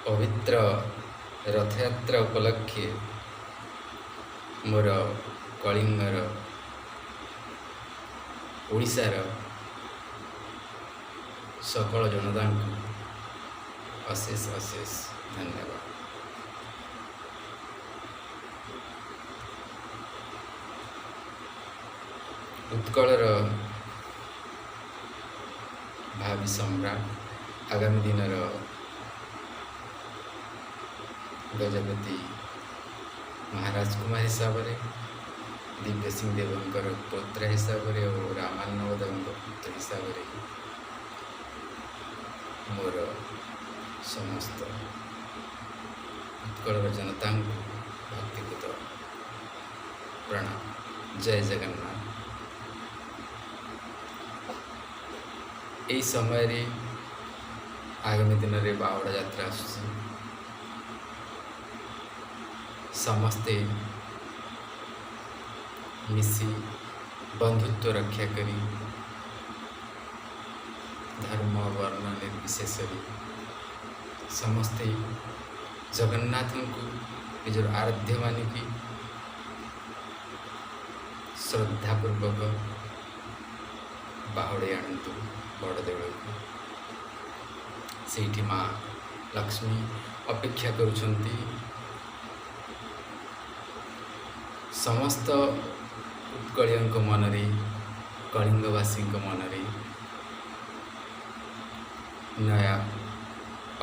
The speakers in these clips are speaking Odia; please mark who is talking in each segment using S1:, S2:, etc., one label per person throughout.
S1: पवित्र रथयात्रा उपलक्षे मोर कलिंगर ओडिशार सकल जनता को अशेष अशेष धन्यवाद। उत्कलर भावी सम्राट आगामी दिनर गजपति महाराज कुमार हिसाब से दिव्य सिंह देवंकर पुत्र हिसाब से और रामानंद देव पुत्र हिसाब से मोर समस्त उत्कलर जनता को भक्तिपूत प्रणाम। जय जगन्नाथ। यही समय आगामी दिन में बावड़ा यात्रा आसुची। समस्ते मिसी बंधुत्व रक्षा करी धर्म वर्ण निर्विशेष समस्ते जगन्नाथ को निजर आराध्य मानिकी श्रद्धापूर्वक बाहुड़े आणतु बड़ देवल को। सेठी माँ लक्ष्मी अपेक्षा करुछंती। समस्त उत्कलियंक मनरे कलिंगवासी मनरे नया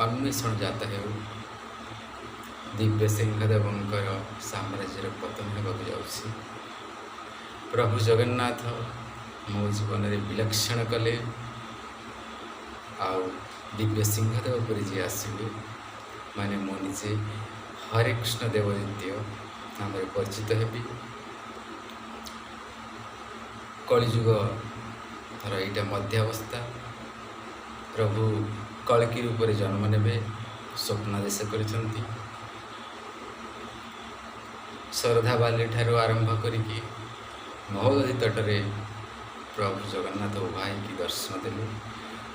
S1: अन्वेषण जाता है। दिव्य सिंहदेवंकर साम्राज्यर पतन होगा जाउछि। प्रभु जगन्नाथ मो जीवन में विलक्षण कले आउ दिव्य सिंहदेव पर जी आसवे माने मो निजे हरे कृष्ण देवदित्य नाम परिचित हेबी। कलिजुग यहाँ मध्यावस्था। प्रभु कल्कि रूप में जन्म ने स्वप्नादेश करिसंती। शरधा बाली ठारू आरंभ करिकी महोदधि तटरे प्रभु जगन्नाथ उभा की दर्शन देले।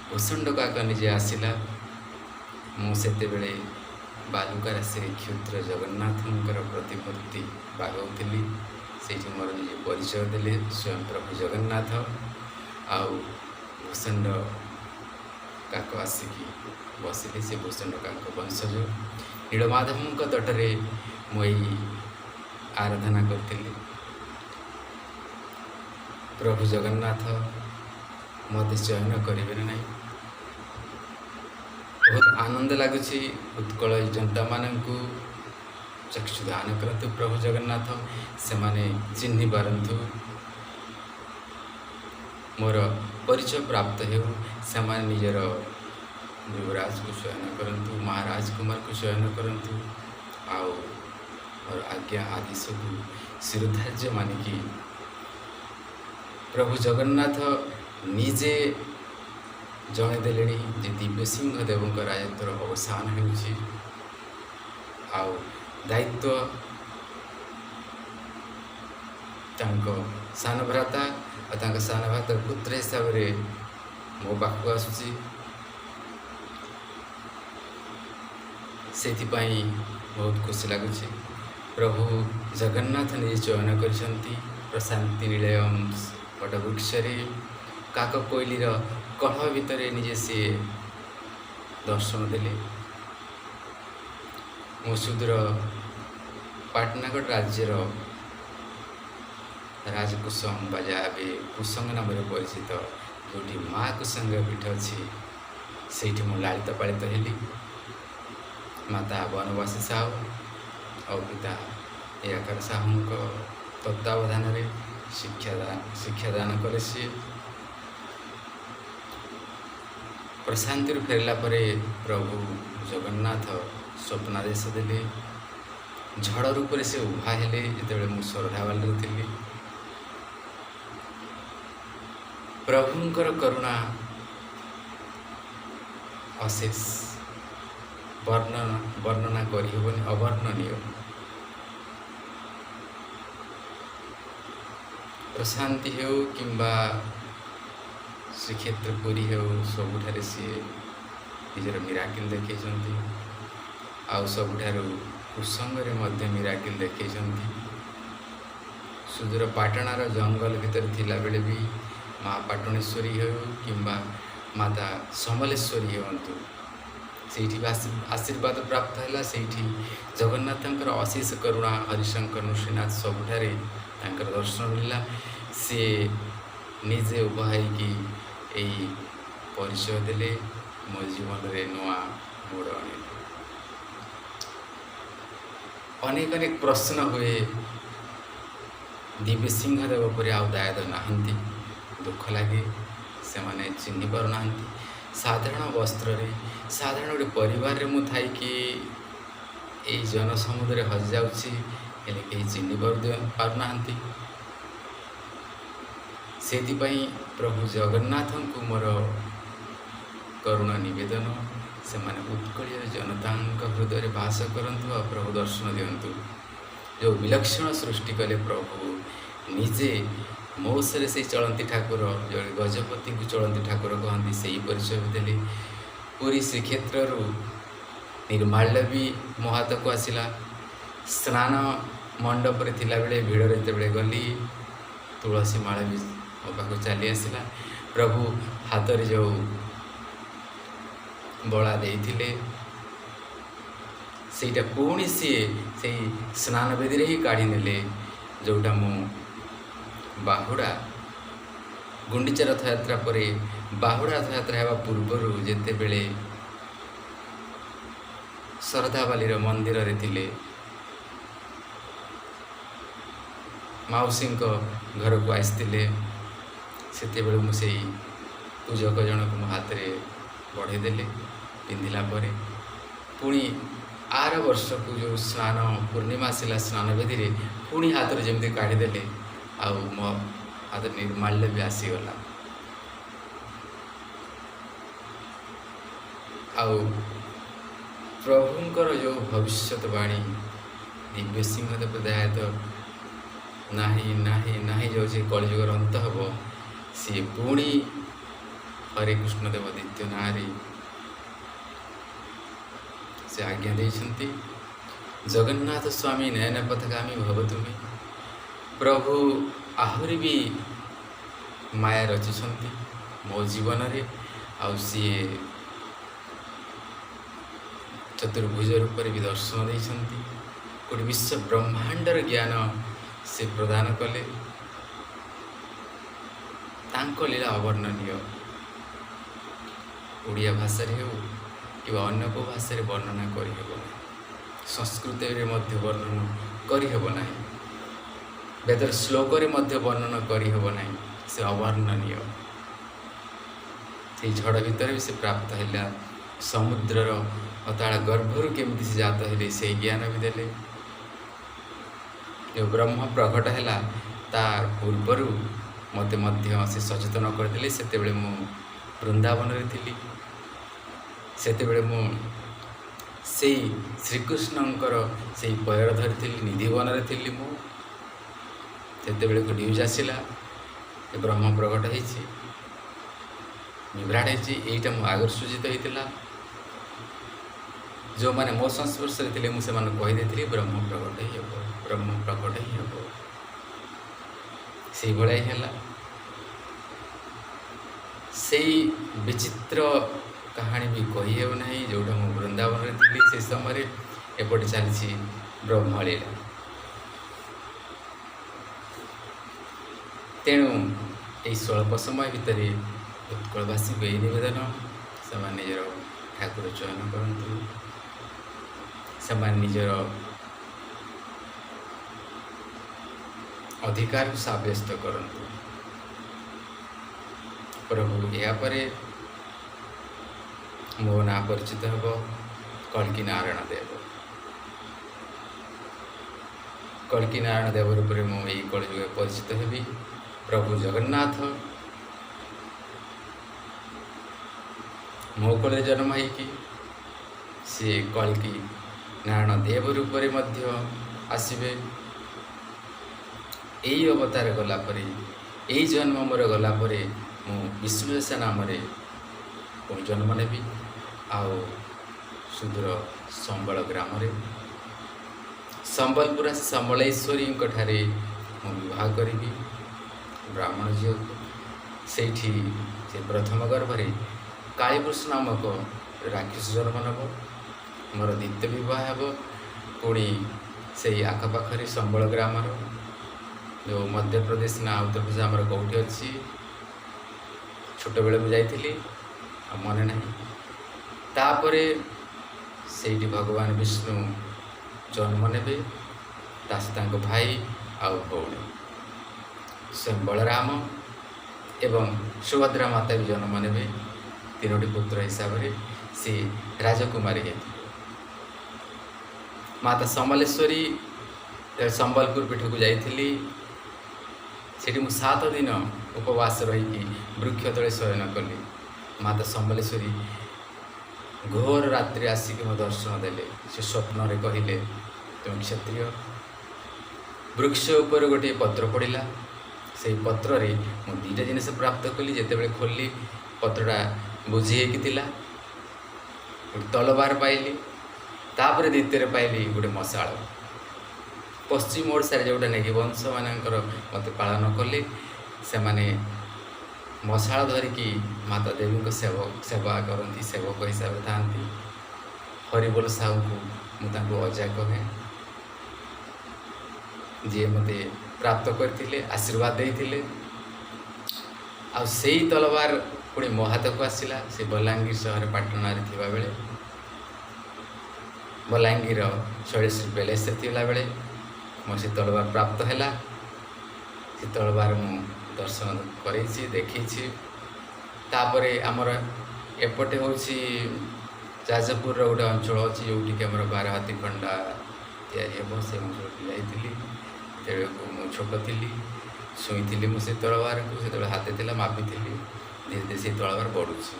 S1: भूषंड काक निजे आसला। मुझे बालुका राशि क्षुद्र जगन्नाथंकर प्रतिमूर्ति बागौली से मोर निजे परिचय देले स्वयं प्रभु जगन्नाथ। आउ भूषंड काक आसिकी बसिले। से भूषंड काक वंशज नीलमाधव तटरे मुई आराधना करती। प्रभु जगन्नाथ मत चयन करेंगे ना। बहुत आनंद लगुच। उत्कल जनता मानू चक्षुदान करतु प्रभु जगन्नाथ से माने चिन्ह पारंतु मोर परिचय प्राप्त हो। से निजर युवराज को चयन करंतु महाराज कुमार को चयन करंतु आउ और आज्ञा आदेश को शिरोधार्य मानिकी प्रभु जगन्नाथ निजे जणेदेले जे दिव्य सिंह देवंक राजत्वर अवसान होउछि। आउ दायित्व तांको सान भ्राता और तांको सान भ्रातर पुत्र हिसाब से मो पाखु आसुछि। सेथिपाई बहुत खुशी लगुच। प्रभु जगन्नाथ निजे चयन करिसंती। प्रशांति निलयम वटवृक्ष काक कोइलीर कलह भितर निजे सी दर्शन देले। मुसुदर पाटनागढ़ राज्यर राजकुसुम बाजाबे कुसंग नाम परिचित जो माँ कुसंग पीठ अच्छी से लालित पालित हेली। माता बनवासी साहू और पिता एकर साहू तत्वावधान शिक्षादान कले। सी प्रशांति फेरला परे प्रभु जगन्नाथ स्वप्नादेश देले। झड़ रूप से उभा हेले जिते मु शरधाबाली थी। प्रभुंकर करुणा अशेष वर्णना करहबनी अवर्णनीय। प्रशांति हो किंबा श्रीक्षेत्र पुरी हो सबुठारे सी निजर मिराकिल देखते। ଆଉ ସବୁଠାରୁ କୁସଙ୍ଗରେ ମଧ୍ୟ ମିରାକିଲ୍ ଦେଖେଇଛନ୍ତି। ସୁଦୂର ପାଟଣାର ଜଙ୍ଗଲ ଭିତରେ ଥିଲାବେଳେ ବି ମା ପାଟଣେଶ୍ୱରୀ ହେଉ କିମ୍ବା ମାତା ସମଲେଶ୍ୱରୀ ହୁଅନ୍ତୁ, ସେଇଠି ବି ଆଶୀର୍ବାଦ ପ୍ରାପ୍ତ ହେଲା। ସେଇଠି ଜଗନ୍ନାଥଙ୍କର ଅଶେଷ କରୁଣା, ହରିଶଙ୍କର ନୃସିଂହନାଥ ସବୁଠାରେ ତାଙ୍କର ଦର୍ଶନ ମିଳିଲା। ସିଏ ନିଜେ ଉଭା ହେଇକି ଏଇ ପରିଚୟ ଦେଲେ, ମୋ ଜୀବନରେ ନୂଆ ମୋଡ଼ ଆଣିଲେ। ଅନେକ ଅନେକ ପ୍ରଶ୍ନ ହୁଏ, ଦିବ୍ୟ ସିଂହଦେବ ପରି ଆଉ ଦାୟାଦ ନାହାନ୍ତି। ଦୁଃଖ ଲାଗେ, ସେମାନେ ଚିହ୍ନି ପାରୁନାହାନ୍ତି। ସାଧାରଣ ବସ୍ତ୍ରରେ, ସାଧାରଣ ଗୋଟେ ପରିବାରରେ ମୁଁ ଥାଇକି ଏଇ ଜନସମୁଦ୍ରରେ ହଜିଯାଉଛି, ହେଲେ କେହି ଚିହ୍ନି ପାରୁନାହାନ୍ତି। ସେଥିପାଇଁ ପ୍ରଭୁ ଜଗନ୍ନାଥଙ୍କୁ ମୋର କରୁଣ ନିବେଦନ, ସେମାନେ ଉତ୍କଳୀୟ ଜନତାଙ୍କ ହୃଦୟରେ ବାସ କରନ୍ତୁ ଆଉ ପ୍ରଭୁ ଦର୍ଶନ ଦିଅନ୍ତୁ। ଯେଉଁ ବିଲକ୍ଷଣ ସୃଷ୍ଟି କଲେ ପ୍ରଭୁ ନିଜେ, ମଉସରେ ସେଇ ଚଳନ୍ତି ଠାକୁର, ଜଣେ ଗଜପତିଙ୍କୁ ଚଳନ୍ତି ଠାକୁର କହନ୍ତି, ସେହି ପରିଚୟ ଦେଲେ। ପୁରୀ ଶ୍ରୀକ୍ଷେତ୍ରରୁ ନିର୍ମାଲ୍ୟ ବି ମୋ ହାତକୁ ଆସିଲା। ସ୍ନାନ ମଣ୍ଡପରେ ଥିଲାବେଳେ ଭିଡ଼ରେ ଯେତେବେଳେ ଗଲି, ତୁଳସୀ ମାଳ ବି ମୋ ପାଖକୁ ଚାଲି ଆସିଲା। ପ୍ରଭୁ ହାତରେ ଯେଉଁ ବଳା ଦେଇଥିଲେ, ସେଇଟା ପୁଣି ସିଏ ସେଇ ସ୍ନାନ ବେଦୀରେ ହିଁ କାଢ଼ି ନେଲେ, ଯେଉଁଟା ମୁଁ ବାହୁଡ଼ା, ଗୁଣ୍ଡିଚା ରଥଯାତ୍ରା ପରେ ବାହୁଡ଼ା ରଥଯାତ୍ରା ହେବା ପୂର୍ବରୁ ଯେତେବେଳେ ଶରଧାବାଲିର ମନ୍ଦିରରେ ଥିଲେ, ମାଉସୀଙ୍କ ଘରକୁ ଆସିଥିଲେ, ସେତେବେଳେ ମୁଁ ସେଇ ପୂଜକ ଜଣକୁ ମୋ ହାତରେ ବଢ଼େଇ ଦେଲେ। ପିନ୍ଧିଲା ପରେ ପୁଣି ଆର ବର୍ଷକୁ ଯେଉଁ ସ୍ନାନ ପୂର୍ଣ୍ଣିମା ଆସିଲା, ସ୍ନାନ ବେଦୀରେ ପୁଣି ହାତରୁ ଯେମିତି କାଢ଼ିଦେଲେ, ଆଉ ମୋ ହାତରେ ନିର୍ମାଲ୍ୟ ବି ଆସିଗଲା। ଆଉ ପ୍ରଭୁଙ୍କର ଯେଉଁ ଭବିଷ୍ୟତବାଣୀ, ଦିବ୍ୟ ସିଂହଦେବ ଦାୟାଦ ନାହିଁ ନାହିଁ ନାହିଁ, ଯେଉଁ ସେ କଳିଯୁଗର ଅନ୍ତ ହେବ, ସିଏ ପୁଣି ହରେ କୃଷ୍ଣଦେବ ଦ୍ୱିତୀୟ ନାଁରେ ସେ ଆଜ୍ଞା ଦେଇଛନ୍ତି। ଜଗନ୍ନାଥ ସ୍ୱାମୀ ନୟନ ପଥଗାମୀ ଭବ ତୁମେ। ପ୍ରଭୁ ଆହୁରି ବି ମାୟା ରଚିଛନ୍ତି ମୋ ଜୀବନରେ, ଆଉ ସିଏ ଚତୁର୍ଭୁଜ ରୂପରେ ବି ଦର୍ଶନ ଦେଇଛନ୍ତି। ଗୋଟେ ବିଶ୍ୱ ବ୍ରହ୍ମାଣ୍ଡର ଜ୍ଞାନ ସେ ପ୍ରଦାନ କଲେ। ତାଙ୍କ ଲୀଳା ଅବର୍ଣ୍ଣନୀୟ। ଓଡ଼ିଆ ଭାଷାରେ ହେଉ କିମ୍ବା ଅନ୍ୟ କେଉଁ ଭାଷାରେ ବର୍ଣ୍ଣନା କରିହେବ ନାହିଁ, ସଂସ୍କୃତରେ ମଧ୍ୟ ବର୍ଣ୍ଣନା କରିହେବ ନାହିଁ, ବେଦର ଶ୍ଲୋକରେ ମଧ୍ୟ ବର୍ଣ୍ଣନା କରିହେବ ନାହିଁ। ସେ ଅବର୍ଣ୍ଣନୀୟ। ସେଇ ଝଡ଼ ଭିତରେ ବି ସେ ପ୍ରାପ୍ତ ହେଲା। ସମୁଦ୍ରର ଅତାଳ ଗର୍ଭରୁ କେମିତି ସେ ଜାତ ହେଲେ, ସେଇ ଜ୍ଞାନ ବି ଦେଲେ। ଯେଉଁ ବ୍ରହ୍ମ ପ୍ରକଟ ହେଲା, ତା ପୂର୍ବରୁ ମୋତେ ମଧ୍ୟ ସେ ସଚେତନ କରିଦେଲେ। ସେତେବେଳେ ମୁଁ ବୃନ୍ଦାବନରେ ଥିଲି। ସେତେବେଳେ ମୁଁ ସେଇ ଶ୍ରୀକୃଷ୍ଣଙ୍କର ସେଇ ପୟର ଧରିଥିଲି, ନିଧିବନରେ ଥିଲି ମୁଁ। ସେତେବେଳକୁ ନ୍ୟୁଜ୍ ଆସିଲା, ଏ ବ୍ରହ୍ମ ପ୍ରକଟ ହେଇଛି, ବିଭ୍ରାଟ ହେଇଛି। ଏଇଟା ମୁଁ ଆଗରୁ ସୂଚିତ ହେଇଥିଲା। ଯେଉଁମାନେ ମୋ ସଂସ୍ପର୍ଶରେ ଥିଲେ, ମୁଁ ସେମାନଙ୍କୁ କହିଦେଇଥିଲି ବ୍ରହ୍ମ ପ୍ରକଟ ହିଁ ହେବ, ବ୍ରହ୍ମ ପ୍ରକଟ ହିଁ ହେବ। ସେଇଭଳିଆ ହିଁ ହେଲା। ସେଇ ବିଚିତ୍ର କାହାଣୀ ବି କହିହେବ ନାହିଁ, ଯେଉଁଟା ମୁଁ ବୃନ୍ଦାବନରେ ଥିଲି ସେ ସମୟରେ। ଏପଟେ ଚାଲିଛି ବ୍ରହ୍ମଲୀଳା। ତେଣୁ ଏହି ସ୍ୱଳ୍ପ ସମୟ ଭିତରେ ଉତ୍କଳବାସୀଙ୍କୁ ଏହି ନିବେଦନ, ସେମାନେ ନିଜର ଠାକୁର ଚୟନ କରନ୍ତୁ, ସେମାନେ ନିଜର ଅଧିକାରକୁ ସାବ୍ୟସ୍ତ କରନ୍ତୁ। ପ୍ରଭୁ ଏହାପରେ ମୋ ନାଁ ପରିଚିତ ହେବ କଳ୍କି ନାରାୟଣ ଦେବ। କଳ୍କି ନାରାୟଣ ଦେବ ରୂପରେ ମୁଁ ଏହି କଳିଯୁଗରେ ପରିଚିତ ହେବି। ପ୍ରଭୁ ଜଗନ୍ନାଥ ମୋ କୋଳରେ ଜନ୍ମ ହେଇକି ସିଏ କଳ୍କି ନାରାୟଣ ଦେବ ରୂପରେ ମଧ୍ୟ ଆସିବେ। ଏହି ଅବତାର ଗଲା ପରେ, ଏହି ଜନ୍ମ ମୋର ଗଲା ପରେ, ମୁଁ ବିଷ୍ଣୁଦାସ ନାମରେ ପୁଣି ଜନ୍ମ ନେବି। ଆଉ ସୁଦୂର ସମ୍ବଳ ଗ୍ରାମରେ ସମ୍ବଲପୁର ସମଲେଶ୍ୱରୀଙ୍କ ଠାରେ ମୁଁ ବିବାହ କରିବି ବ୍ରାହ୍ମଣ ଝିଅକୁ। ସେଇଠି ସେ ପ୍ରଥମ ଗର୍ଭରେ କାଳୀକୃଷ୍ଣ ନାମକ ରାକ୍ଷସ ଜନ୍ମ ନେବ। ମୋର ଦ୍ୱିତୀୟ ବିବାହ ହେବ ପୁଣି ସେଇ ଆଖପାଖରେ ସମ୍ବଳ ଗ୍ରାମର ଯେଉଁ ମଧ୍ୟପ୍ରଦେଶ ନା ଉତ୍ତରପ୍ରଦେଶ ଆମର କେଉଁଠି ଅଛି, ଛୋଟବେଳେ ମୁଁ ଯାଇଥିଲି ଆଉ ମନେ ନାହିଁ। ତାପରେ ସେଇଠି ଭଗବାନ ବିଷ୍ଣୁ ଜନ୍ମ ନେବେ, ତା ସହିତ ତାଙ୍କ ଭାଇ ଆଉ ଭଉଣୀ ସ୍ୱୟଂ ବଳରାମ ଏବଂ ସୁଭଦ୍ରା ମାତା ବି ଜନ୍ମ ନେବେ। ତିନୋଟି ପୁତ୍ର ହିସାବରେ ସେ ରାଜକୁମାରୀ ହେଇଥିଲେ। ମାତା ସମଲେଶ୍ୱରୀ ସମ୍ବଲପୁର ପୀଠକୁ ଯାଇଥିଲି। ସେଠି ମୁଁ 7 ଦିନ ଉପବାସ ରହିକି ବୃକ୍ଷ ତଳେ ଶୟନ କଲି। ମାତା ସମଲେଶ୍ୱରୀ ଘୋର ରାତ୍ରି ଆସିକି ମୋ ଦର୍ଶନ ଦେଲେ। ସେ ସ୍ୱପ୍ନରେ କହିଲେ, ତୁମେ କ୍ଷତ୍ରିୟ। ବୃକ୍ଷ ଉପରେ ଗୋଟିଏ ପତ୍ର ପଡ଼ିଲା। ସେଇ ପତ୍ରରେ ମୁଁ 2ଟା ଜିନିଷ ପ୍ରାପ୍ତ କଲି। ଯେତେବେଳେ ଖୋଲିଲି ପତ୍ରଟା ବୁଝି ହେଇକି ଥିଲା। ଗୋଟେ ତଲବାର ପାଇଲି, ତାପରେ ଦ୍ୱିତୀୟରେ ପାଇଲି ଗୋଟେ ମଶାଳ। ପଶ୍ଚିମ ଓଡ଼ିଶାରେ ଯେଉଁଟା ନେଇକି ବଂଶମାନଙ୍କର ମୋତେ ପାଳନ କଲେ, ସେମାନେ ମଶାଳ ଧରିକି ମାତା ଦେବୀଙ୍କ ସେବା କରନ୍ତି, ସେବକ ହିସାବରେ ଥାଆନ୍ତି। ହରିବୋଲ ସାହୁଙ୍କୁ ମୁଁ ତାଙ୍କୁ ଅଜା କହେ, ଯିଏ ମୋତେ ପ୍ରାପ୍ତ କରିଥିଲେ, ଆଶୀର୍ବାଦ ଦେଇଥିଲେ। ଆଉ ସେଇ ତଲବାର ପୁଣି ମୋ ହାତକୁ ଆସିଲା ସେ ବଲାଙ୍ଗୀର ସହର ପାଟଣାରେ ଥିବାବେଳେ, ବଲାଙ୍ଗୀର ଶୈଳଶ୍ରୀ ପ୍ୟାଲେସ୍ରେ ଥିଲାବେଳେ ମୋର ସେ ତଲବାର ପ୍ରାପ୍ତ ହେଲା। ସେ ତଲବାର ମୁଁ ଦର୍ଶନ କରେଇଛି, ଦେଖିଛି। ତାପରେ ଆମର ଏପଟେ ହେଉଛି ଯାଜପୁରର ଗୋଟେ ଅଞ୍ଚଳ ଅଛି ଯେଉଁଠିକି ଆମର 12 ହାତୀ ଖଣ୍ଡା ତିଆରି ହେବ। ସେ ଅଞ୍ଚଳକୁ ଯାଇଥିଲି। ସେତେବେଳକୁ ମୁଁ ଛୋଟ ଥିଲି, ଛୁଇଁଥିଲି ମୁଁ ସେ ତଳବାରକୁ। ସେତେବେଳେ ହାତେ ଥିଲା, ମାପିଥିଲି। ଧୀରେ ଧୀରେ ସେ ତଳବାର ବଢ଼ୁଛି।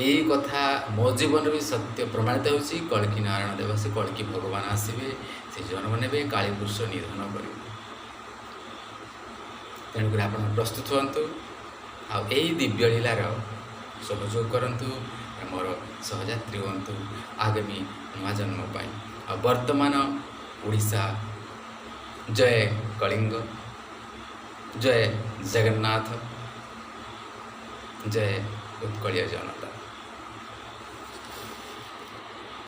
S1: ଏଇ କଥା ମୋ ଜୀବନରେ ବି ସତ୍ୟ ପ୍ରମାଣିତ ହେଉଛି। କଳ୍କି ନାରାୟଣ ଦେବ, ସେ କଳ୍କି ଭଗବାନ ଆସିବେ, ସେ ଜନ୍ମ ନେବେ, କାଳୀପୁରୁଷ ନିଧନ କରିବେ। ତେଣୁକରି ଆପଣ ପ୍ରସ୍ତୁତ ହୁଅନ୍ତୁ ଆଉ ଏଇ ଦିବ୍ୟ ଲୀଳାର ସହଯୋଗ କରନ୍ତୁ, ମୋର ସହଯାତ୍ରୀ ହୁଅନ୍ତୁ ଆଗାମୀ ନୂଆ ଜନ୍ମ ପାଇଁ। ଆଉ ବର୍ତ୍ତମାନ ଓଡ଼ିଶା ଜୟ କଳିଙ୍ଗ, ଜୟ ଜଗନ୍ନାଥ, ଜୟ ଉତ୍କଳୀୟ ଜନତା।